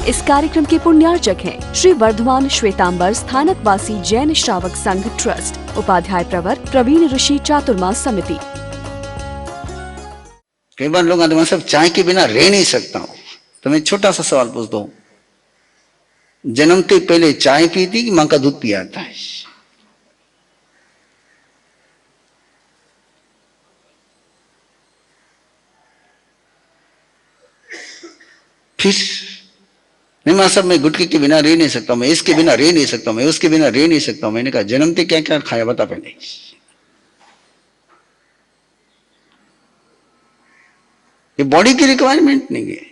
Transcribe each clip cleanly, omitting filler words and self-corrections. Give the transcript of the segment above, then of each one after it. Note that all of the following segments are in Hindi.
इस कार्यक्रम के पुण्यार्चक हैं श्री वर्धमान श्वेतांबर स्थानकवासी जैन श्रावक संघ ट्रस्ट, उपाध्याय प्रवर प्रवीण ऋषि चातुर्मास समिति। कई बार लोग आते हैं सब चाय के बिना रह नहीं सकता हूं, तो मैं छोटा सा सवाल पूछता हूं, जन्मते पहले चाय पी थी कि मां का दूध पिया था? फिर नहीं मां साहब, मैं गुटके के बिना रह नहीं सकता, मैं इसके बिना रह नहीं सकता, मैं उसके बिना रह नहीं सकता। मैंने कहा जन्मते क्या क्या खाया बता पहले। ये बॉडी की रिक्वायरमेंट नहीं है,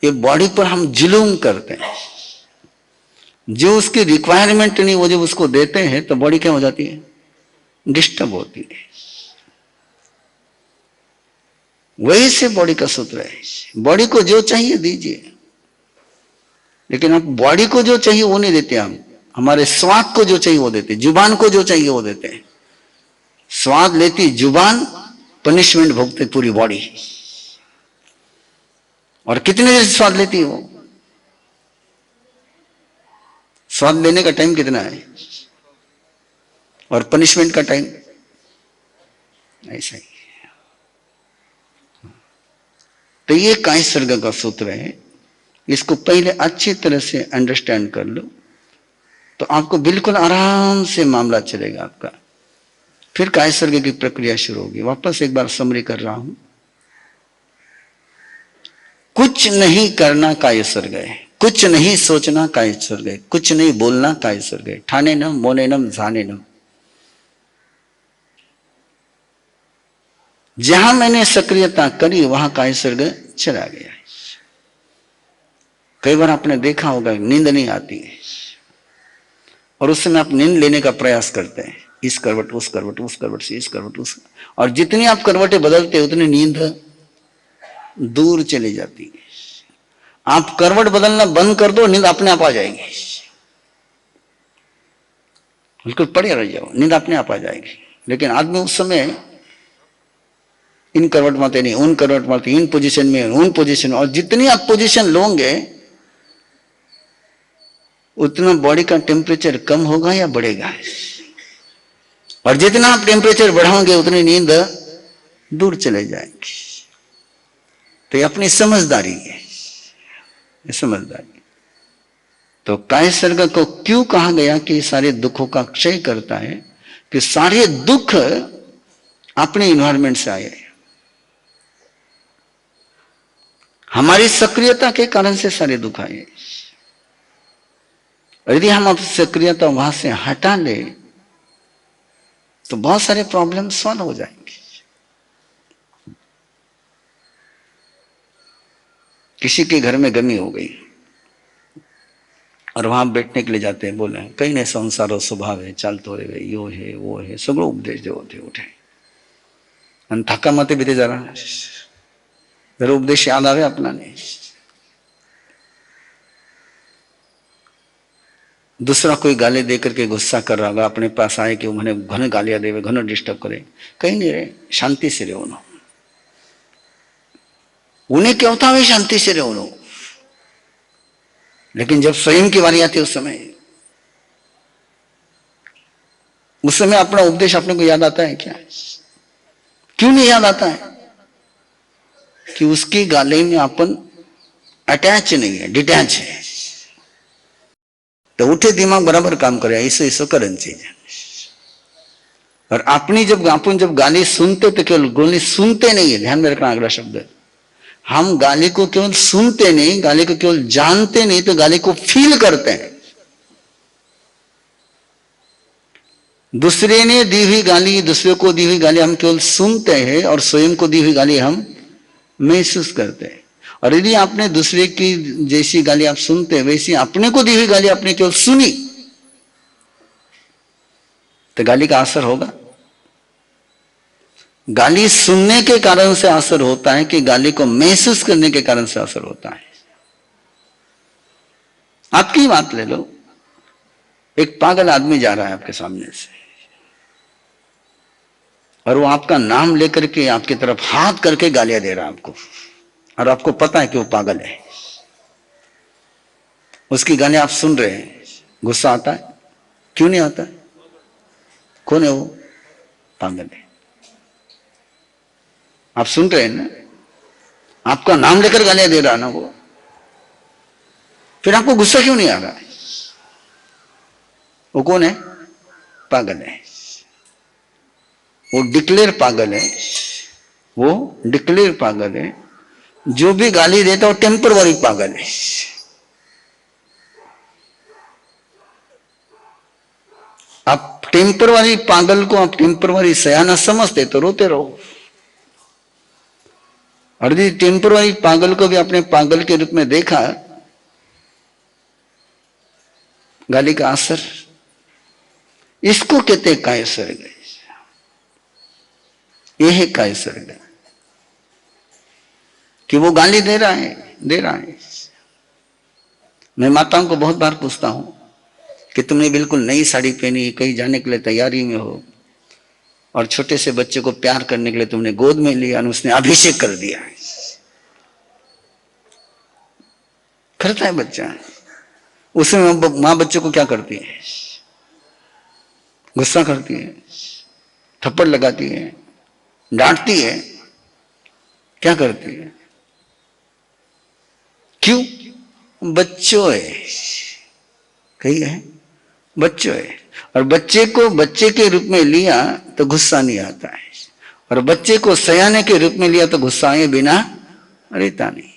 ये बॉडी पर हम जुलूम करते हैं। जो उसकी रिक्वायरमेंट नहीं वो जब उसको देते हैं तो बॉडी क्या हो जाती है? डिस्टर्ब होती है। वही से बॉडी का सूत्र है, बॉडी को जो चाहिए दीजिए, लेकिन आप बॉडी को जो चाहिए वो नहीं देते। हम हमारे स्वाद को जो चाहिए वो देते, जुबान को जो चाहिए वो देते हैं। स्वाद लेती जुबान, पनिशमेंट भोगते पूरी बॉडी। और कितने देर स्वाद लेती है वो? स्वाद लेने का टाइम कितना है और पनिशमेंट का टाइम ऐसा ही। तो ये कायसर्ग का सूत्र है, इसको पहले अच्छी तरह से अंडरस्टैंड कर लो तो आपको बिल्कुल आराम से मामला चलेगा आपका। फिर कायसर्ग की प्रक्रिया शुरू होगी। वापस एक बार समरी कर रहा हूं, कुछ नहीं करना कायसर्ग है, कुछ नहीं सोचना कायसर्ग है, कुछ नहीं बोलना कायसर्ग है। ठाने नम मोने नम जाने नम। जहां मैंने सक्रियता करी वहां कायसर्ग चला गया। कई बार आपने देखा होगा नींद नहीं आती है और उस समय आप नींद लेने का प्रयास करते हैं, इस करवट उस करवट, उस करवट से इस करवट उस, और जितनी आप करवटें बदलते उतनी नींद दूर चली जाती है। आप करवट बदलना बंद कर दो, नींद अपने आप आ जाएगी। बिल्कुल पड़े रह जाओ, नींद अपने आप आ जाएगी। लेकिन आदमी उस समय इन करवट मारते नहीं, उन करवट मारते, इन पोजीशन में उन पोजीशन, और जितनी आप पोजीशन लोगे उतना बॉडी का टेम्परेचर कम होगा या बढ़ेगा। और जितना आप टेम्परेचर बढ़ाओगे उतनी नींद दूर चले जाएगी। तो ये अपनी समझदारी है, ये समझदारी। तो कायसर्ग को क्यों कहा गया कि सारे दुखों का क्षय करता है? कि सारे दुख अपने इन्वायरमेंट से आए, हमारी सक्रियता के कारण से सारे दुख आए। यदि हम अब सक्रियता वहां से हटा ले तो बहुत सारे प्रॉब्लम सॉल्व हो जाएंगे। किसी के घर में गमी हो गई और वहां बैठने के लिए जाते हैं, बोले कहीं नहीं संसारो स्वभाव है, चाल तो रे यो है वो है, सगळं उपदेश जो होते उठे आणि थका मते बीते जरा उपदेश याद आवे अपना नहीं। दूसरा कोई गाली देकर के गुस्सा कर रहा होगा, अपने पास आए कि उन्हें घने गालियां देवे, घने डिस्टर्ब करे, कहीं नहीं रहे, शांति से रहो ना। उन्हें क्या होता है शांति से रहो ना, लेकिन जब स्वयं की बारी आती है उस समय अपना उपदेश अपने को याद आता है क्या? क्यों नहीं याद आता है? कि उसकी गाली में अपन अटैच नहीं है, डिटैच है। तो उठे दिमाग बराबर काम करे, ऐसे करन चाहिए। और अपनी जब गाली सुनते तो केवल गाली सुनते नहीं है, ध्यान में रखना अगला शब्द। हम गाली को केवल सुनते नहीं, गाली को केवल जानते नहीं, तो गाली को फील करते हैं। दूसरे ने दी हुई गाली, दूसरे को दी हुई गाली हम केवल सुनते हैं और स्वयं को दी हुई गाली हम महसूस करते हैं। और यदि आपने दूसरे की जैसी गाली आप सुनते हैं वैसी अपने को दी हुई गाली आपने केवल सुनी तो गाली का असर होगा? गाली सुनने के कारण से असर होता है कि गाली को महसूस करने के कारण से असर होता है? आपकी बात ले लो, एक पागल आदमी जा रहा है आपके सामने से और वो आपका नाम लेकर के आपकी तरफ हाथ करके गालियां दे रहा है आपको, और आपको पता है कि वो पागल है। उसकी गाने आप सुन रहे हैं, गुस्सा आता है? क्यों नहीं आता? कौन है वो? पागल है। आप सुन रहे हैं ना, आपका नाम लेकर गालियां दे रहा ना वो, फिर आपको गुस्सा क्यों नहीं आ रहा है? वो कौन है? पागल है। वो डिक्लेयर पागल है, वो डिक्लेयर पागल है। जो भी गाली देता है वो टेम्पररी पागल है। आप टेम्पररी पागल को आप टेम्पररी सयाना समझते तो रोते रहो, और यदि टेम्पररी पागल को भी अपने पागल के रूप में देखा, गाली का असर, इसको कहते काय स्वर्ग। यह है काय स्वर्ग, कि वो गाली दे रहा है। मैं माताओं को बहुत बार पूछता हूं कि तुमने बिल्कुल नई साड़ी पहनी, कहीं जाने के लिए तैयारी में हो, और छोटे से बच्चे को प्यार करने के लिए तुमने गोद में लिया और उसने अभिषेक कर दिया। करता है बच्चा, उसमें मां बच्चे को क्या करती है? गुस्सा करती है, थप्पड़ लगाती है, डांटती है, क्या करती है? क्यों? बच्चों है, कही है, बच्चों है। और बच्चे को बच्चे के रूप में लिया तो गुस्सा नहीं आता है, और बच्चे को सयाने के रूप में लिया तो गुस्सा आए बिना रहता नहीं।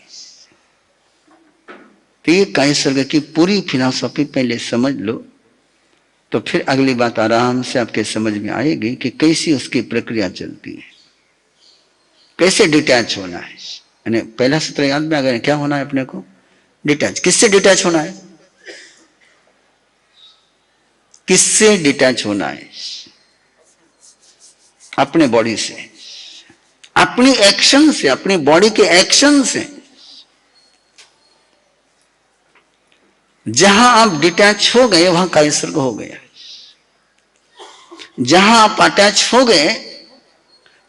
तो ये काय स्वर्ग की पूरी फिलॉसफी पहले समझ लो, तो फिर अगली बात आराम से आपके समझ में आएगी कि कैसी उसकी प्रक्रिया चलती है, कैसे डिटैच होना है। यानी पहला सूत्र याद में आ गया, क्या होना है अपने को? डिटैच। किससे डिटैच होना है? किससे डिटैच होना है? अपने बॉडी से, अपनी एक्शन से, अपनी बॉडी के एक्शन से। जहां आप डिटैच हो गए वहां काय स्वर्ग हो गया। जहां आप अटैच हो गए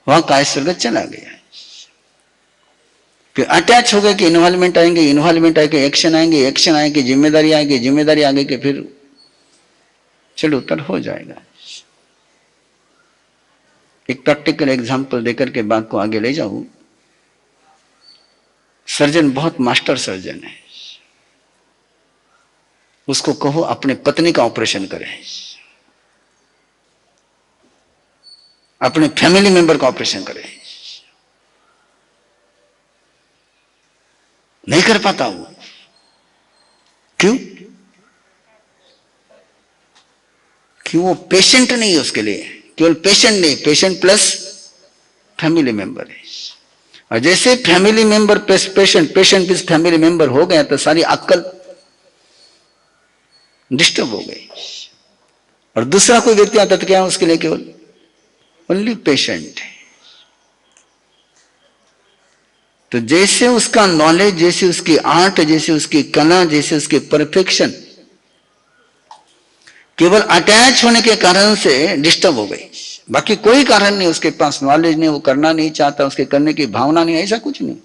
वहां काय स्वर्ग चला गया। फिर अटैच हो गए कि इन्वॉल्वमेंट आएंगे, इन्वॉल्वमेंट आएंगे एक्शन आएंगे, एक्शन आएंगे जिम्मेदारी आएगी, जिम्मेदारी आगे के फिर चढ़ उतर हो जाएगा। एक प्रैक्टिकल एग्जांपल देकर के बात को आगे ले जाऊं। सर्जन बहुत मास्टर सर्जन है, उसको कहो अपने पत्नी का ऑपरेशन करे, अपने फैमिली मेंबर का ऑपरेशन करे, नहीं कर पाता वो। क्यों? कि वो पेशेंट नहीं है उसके लिए, केवल पेशेंट नहीं, पेशेंट प्लस फैमिली मेंबर है। और जैसे family member patient, patient plus family member हो गया तो सारी अक्ल डिस्टर्ब हो गई। और दूसरा कोई व्यक्ति आता तो क्या उसके लिए केवल ओनली पेशेंट है। तो जैसे उसका नॉलेज, जैसे उसकी आर्ट, जैसे उसकी कला, जैसे उसकी परफेक्शन केवल अटैच होने के कारण से डिस्टर्ब हो गई, बाकी कोई कारण नहीं, उसके पास नॉलेज नहीं, वो करना नहीं चाहता, उसके करने की भावना नहीं, ऐसा कुछ नहीं।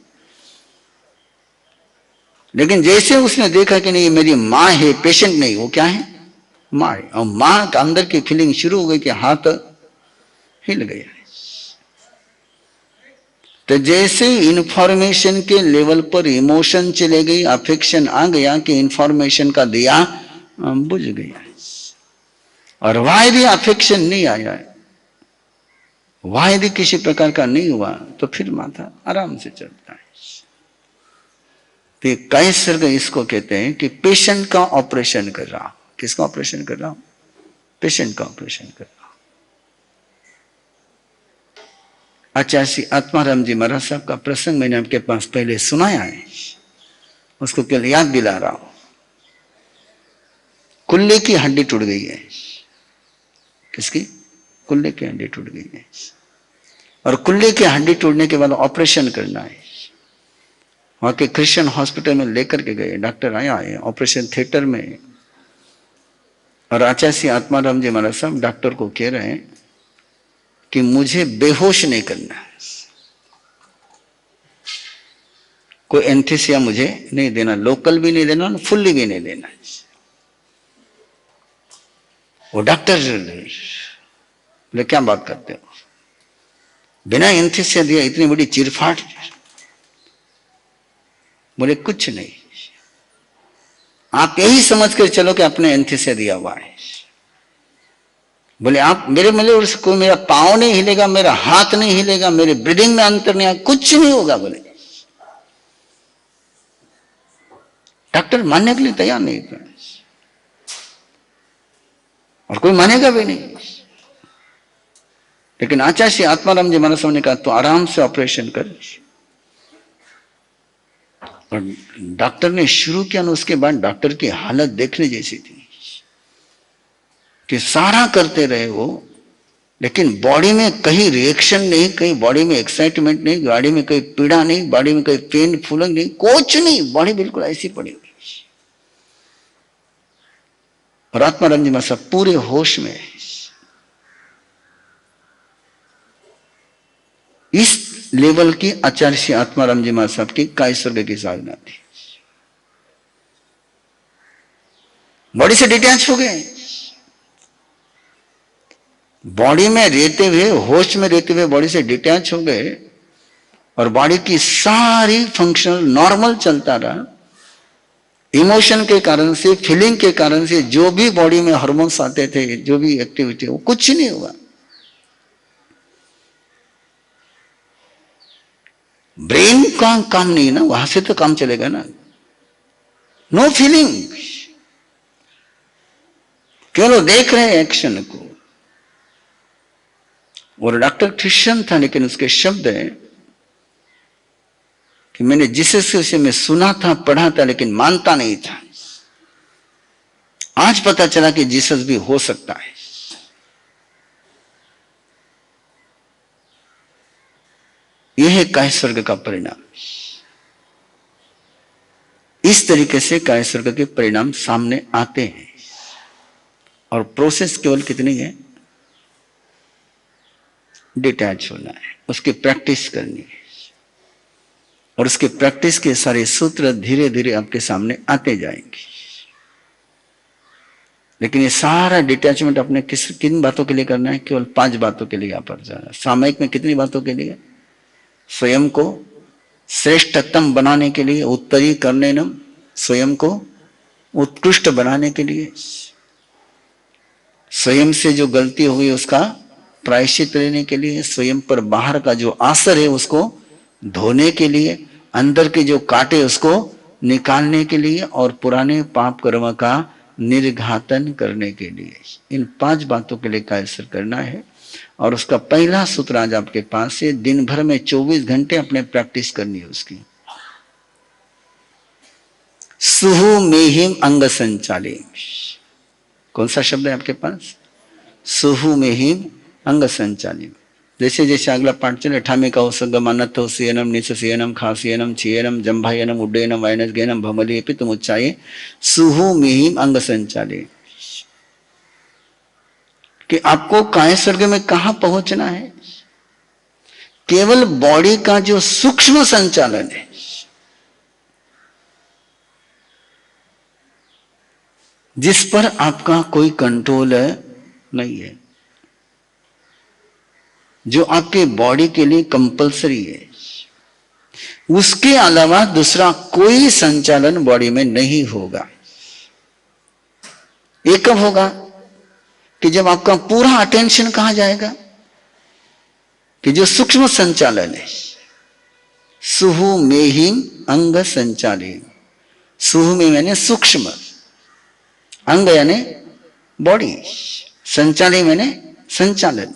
लेकिन जैसे उसने देखा कि नहीं मेरी मां है, पेशेंट नहीं, वो क्या है? मां है। और मां के अंदर की फीलिंग शुरू हो गई कि हाथ हिल गया। तो जैसे इंफॉर्मेशन के लेवल पर इमोशन चले गई, अफेक्शन आ गया कि इंफॉर्मेशन का दिया बुझ गया। और वहां यदि अफेक्शन नहीं आया, वहां यदि किसी प्रकार का नहीं हुआ, तो फिर माथा आराम से चलता है। तो काय स्वर्ग इसको कहते हैं कि पेशेंट का ऑपरेशन कर रहा हूं। किसका ऑपरेशन कर रहा हूं? पेशेंट का ऑपरेशन कर रहा हूं। आचार्य श्री आत्माराम जी महाराज साहब का प्रसंग मैंने आपके पास पहले सुनाया है, उसको केवल याद दिला रहा हूं। कुल्ले की हड्डी टूट गई है। किसकी? कुल्ले की हड्डी टूट गई है, और कुल्ले की हड्डी टूटने के बाद ऑपरेशन करना है। वहां के क्रिश्चियन हॉस्पिटल में लेकर के गए, डॉक्टर आया है ऑपरेशन थिएटर में, और आचार्य श्री आत्माराम जी महाराज साहब डॉक्टर को कह रहे हैं कि मुझे बेहोश नहीं करना, कोई एंथीसिया मुझे नहीं देना, लोकल भी नहीं देना, फुल्ली भी नहीं देना। वो डॉक्टर बोले क्या बात करते हो, बिना एंथीसिया दिया इतनी बड़ी चिरफाड़। बोले कुछ नहीं, आप यही समझ कर चलो कि आपने एंथीसिया दिया हुआ है। बोले आप मेरे मिले कोई मेरा पांव नहीं हिलेगा, मेरा हाथ नहीं हिलेगा, मेरे ब्रीदिंग में अंतर नहीं आएगा, कुछ नहीं होगा। बोले डॉक्टर मानने के लिए तैयार नहीं था और कोई मानेगा भी नहीं। लेकिन आचार्य श्री आत्माराम जी महाराज ने कहा तो आराम से ऑपरेशन कर। और डॉक्टर ने शुरू किया ना, उसके बाद डॉक्टर की हालत देखने जैसी थी कि सारा करते रहे वो, लेकिन बॉडी में कहीं रिएक्शन नहीं, कहीं बॉडी में एक्साइटमेंट नहीं, बॉडी में कोई पीड़ा नहीं, बॉडी में कोई पेन फूलिंग नहीं, कुछ नहीं, बॉडी बिल्कुल ऐसी पड़ी हुई। और आत्माराम जी महाराज पूरे होश में। इस लेवल की आचार्य श्री आत्माराम जी महाराज साहब की कायस्वर्ग की साधना थी। बॉडी से डिटैच हो गए, बॉडी में रहते हुए, होश में रहते हुए बॉडी से डिटैच हो गए और बॉडी की सारी फंक्शनल नॉर्मल चलता रहा। इमोशन के कारण से, फीलिंग के कारण से जो भी बॉडी में हार्मोन्स आते थे, जो भी एक्टिविटी, वो कुछ नहीं हुआ। ब्रेन का काम नहीं ना, वहां से तो काम चलेगा ना। नो फीलिंग, केवल देख रहे हैं एक्शन को। और डॉक्टर क्रिश्चियन था, लेकिन उसके शब्द है कि मैंने जीसस से उसे मैं सुना था, पढ़ा था, लेकिन मानता नहीं था। आज पता चला कि जीसस भी हो सकता है। यह है कायस्वर्ग का परिणाम। इस तरीके से कायस्वर्ग के परिणाम सामने आते हैं। और प्रोसेस केवल कितनी है, डिटैच होना है, उसकी प्रैक्टिस करनी है। और उसके प्रैक्टिस के सारे सूत्र धीरे धीरे आपके सामने आते जाएंगे। लेकिन ये सारा डिटैचमेंट अपने किन बातों के लिए करना है, केवल 5 बातों के लिए यहाँ पर जाना। सामयिक में कितनी बातों के लिए, स्वयं को श्रेष्ठतम बनाने के लिए, उत्तरी करने न, स्वयं को उत्कृष्ट बनाने के लिए, स्वयं से जो गलती हुई उसका प्रायश्चित लेने के लिए, स्वयं पर बाहर का जो आसर है उसको धोने के लिए, अंदर के जो कांटे उसको निकालने के लिए, और पुराने पाप कर्म का निर्घातन करने के लिए। इन 5 बातों के लिए कायस्वर्ग करना है। और उसका पहला सूत्र आज आपके पास है। दिन भर में 24 घंटे अपने प्रैक्टिस करनी है उसकी। सुहु मेहिम अंग संचाली। कौन सा शब्द है आपके पास, सुहु मेहिम अंग संचाली। जैसे जैसे अगला पाठ चले, ठामे का संगम अनथो सेनम निशयनम खासियनम छियनम जम्भायनम उड्डयनम वायनसगेनम भमली तुम उच्चाये सुहु मेहिम अंग संचाली। कि आपको कायस्वर्ग में कहां पहुंचना है, केवल बॉडी का जो सूक्ष्म संचालन है, जिस पर आपका कोई कंट्रोल नहीं है, जो आपके बॉडी के लिए कंपलसरी है, उसके अलावा दूसरा कोई संचालन बॉडी में नहीं होगा। ये कब होगा कि जब आपका पूरा अटेंशन कहां जाएगा, कि जो सूक्ष्म संचालन है, सुहु मेहिम अंग संचालन। सुहु में यानी सूक्ष्म, अंग यानी बॉडी, संचालन मैंने संचालन।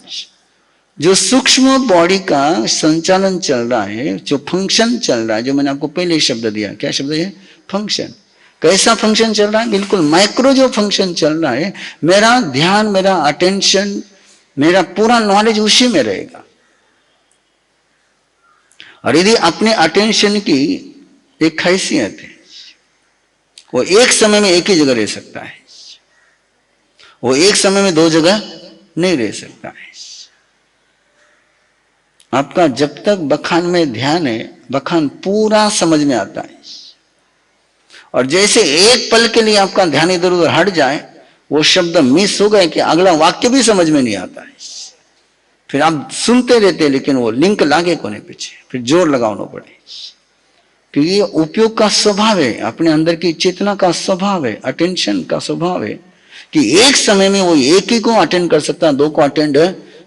जो सूक्ष्म बॉडी का संचालन चल रहा है, जो फंक्शन चल रहा है, जो मैंने आपको पहले शब्द दिया, क्या शब्द है, फंक्शन। कैसा फंक्शन चल रहा है, बिल्कुल माइक्रो जो फंक्शन चल रहा है, मेरा ध्यान, मेरा अटेंशन, मेरा पूरा नॉलेज उसी में रहेगा। और यदि अपने अटेंशन की एक हैसियत है, वो एक समय में एक ही जगह रह सकता है, वो एक समय में 2 जगह नहीं रह सकता है। आपका जब तक बखान में ध्यान है, बखान पूरा समझ में आता है। और जैसे एक पल के लिए आपका ध्यान इधर उधर हट जाए, वो शब्द मिस हो गए कि अगला वाक्य भी समझ में नहीं आता है। फिर आप सुनते रहते, लेकिन वो लिंक लागे कोने पीछे, फिर जोर लगाना पड़े। क्योंकि ये उपयोग का स्वभाव है, अपने अंदर की चेतना का स्वभाव है, अटेंशन का स्वभाव है कि एक समय में वो एक ही को अटेंड कर सकता है, दो को अटेंड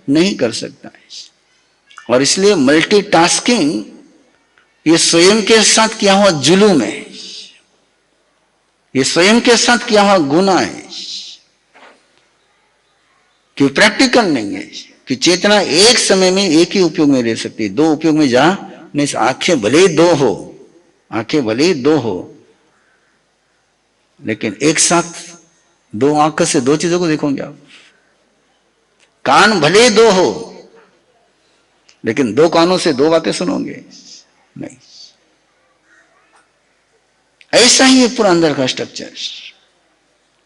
नहीं कर सकता है। और इसलिए मल्टीटास्किंग ये स्वयं के साथ किया हुआ जुलूम है, ये स्वयं के साथ किया हुआ गुनाह है कि प्रैक्टिकल नहीं है कि चेतना एक समय में एक ही उपयोग में रह सकती है, दो उपयोग में जा नहीं। आंखें भले ही दो हो, आंखें भले ही दो हो, लेकिन एक साथ दो आंखों से दो चीजों को देखोगे आप। कान भले ही दो हो, लेकिन दो कानों से दो बातें सुनोगे नहीं। ऐसा ही है पूरा अंदर का स्ट्रक्चर।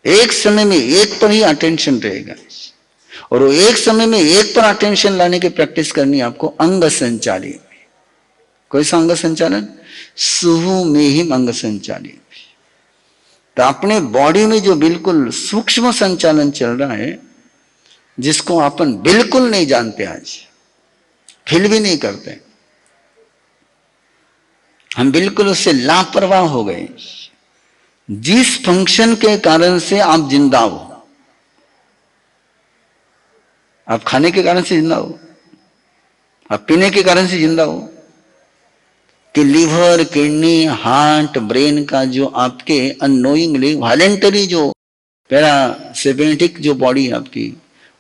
एक समय में एक पर ही अटेंशन रहेगा, और वो एक समय में एक पर अटेंशन लाने की प्रैक्टिस करनी है आपको अंग संचाली में। कोई सा अंग संचालन? सुहु में ही अंग संचाली। तो अपने बॉडी में जो बिल्कुल सूक्ष्म संचालन चल रहा है, जिसको अपन बिल्कुल नहीं जानते, आज फील भी नहीं करते, हम बिल्कुल उससे लापरवाह हो गए। जिस फंक्शन के कारण से आप जिंदा हो, आप खाने के कारण से जिंदा हो, आप पीने के कारण से जिंदा हो, कि लिवर, किडनी, हार्ट, ब्रेन का जो आपके अननोइंगली वॉलेंटरी जो पैरासिम्पैथेटिक जो बॉडी है आपकी,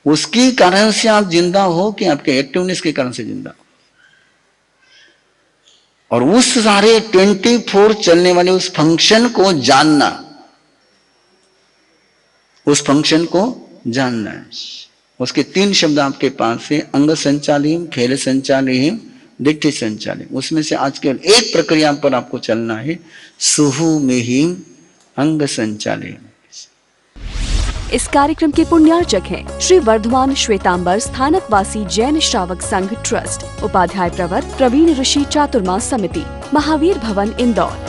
उसके कारण से आप जिंदा हो कि आपके एक्टिवनेस के कारण से जिंदा हो। और उस सारे 24 चलने वाले उस फंक्शन को जानना, उस फंक्शन को जानना है। उसके 3 शब्द आपके पास है, अंग संचालिम, खेल संचालिम, दिट्ठि संचालिम। उसमें से आज केवल एक प्रक्रिया पर आपको चलना है, सुहु में ही अंग संचालिम। इस कार्यक्रम के पुण्यार्चक हैं श्री वर्धमान श्वेतांबर स्थानकवासी जैन श्रावक संघ ट्रस्ट, उपाध्याय प्रवर प्रवीण ऋषि चातुर्मास समिति, महावीर भवन, इंदौर।